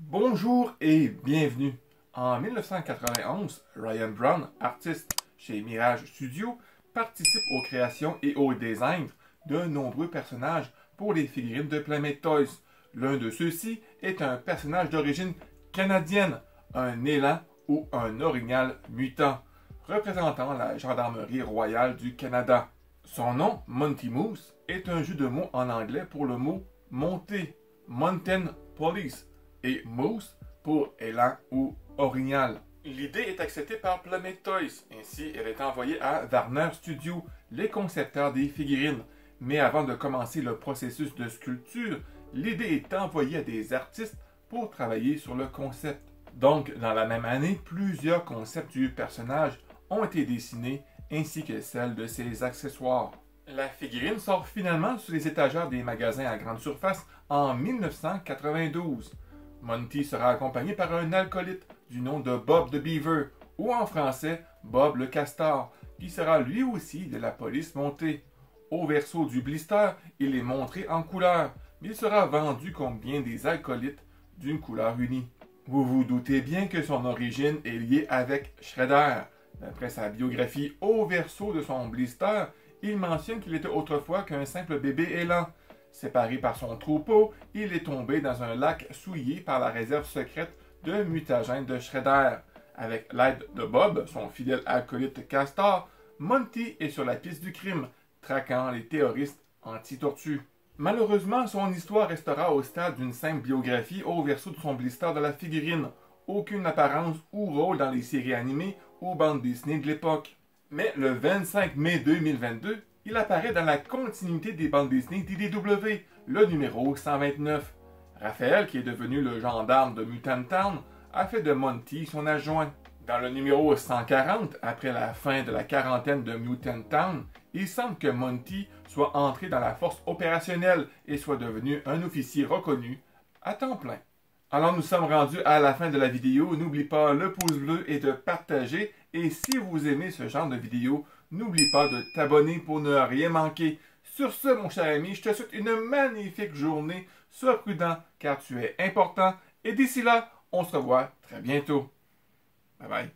Bonjour et bienvenue. En 1991, Ryan Brown, artiste chez Mirage Studios, participe aux créations et au design de nombreux personnages pour les figurines de Playmate Toys. L'un de ceux-ci est un personnage d'origine canadienne, un élan ou un orignal mutant, représentant la Gendarmerie royale du Canada. Son nom, Monty Moose, est un jeu de mots en anglais pour le mot monter, Mountain Police, et Moose pour élan ou orignal. L'idée est acceptée par Playmate Toys, ainsi elle est envoyée à Warner Studios, les concepteurs des figurines. Mais avant de commencer le processus de sculpture, l'idée est envoyée à des artistes pour travailler sur le concept. Donc, dans la même année, plusieurs concepts du personnage ont été dessinés, ainsi que celles de ses accessoires. La figurine sort finalement sur les étagères des magasins à grande surface en 1992. Monty sera accompagné par un acolyte du nom de Bob the Beaver, ou en français Bob le Castor, qui sera lui aussi de la police montée. Au verso du blister, il est montré en couleur, mais il sera vendu comme bien des acolytes d'une couleur unie. Vous vous doutez bien que son origine est liée avec Shredder. D'après sa biographie au verso de son blister, il mentionne qu'il était autrefois qu'un simple bébé élan. Séparé par son troupeau, il est tombé dans un lac souillé par la réserve secrète de mutagène de Shredder. Avec l'aide de Bob, son fidèle acolyte Castor, Monty est sur la piste du crime, traquant les terroristes anti-tortues. Malheureusement, son histoire restera au stade d'une simple biographie au verso de son blister de la figurine. Aucune apparence ou rôle dans les séries animées ou bandes dessinées de l'époque. Mais le 25 mai 2022, il apparaît dans la continuité des bandes dessinées d'IDW, le numéro 129. Raphaël, qui est devenu le gendarme de Mutant Town, a fait de Monty son adjoint. Dans le numéro 140, après la fin de la quarantaine de Mutant Town, il semble que Monty soit entré dans la force opérationnelle et soit devenu un officier reconnu à temps plein. Alors nous sommes rendus à la fin de la vidéo. N'oublie pas le pouce bleu et de partager. Et si vous aimez ce genre de vidéo, n'oublie pas de t'abonner pour ne rien manquer. Sur ce, mon cher ami, je te souhaite une magnifique journée. Sois prudent car tu es important. Et d'ici là, on se revoit très bientôt. Bye bye.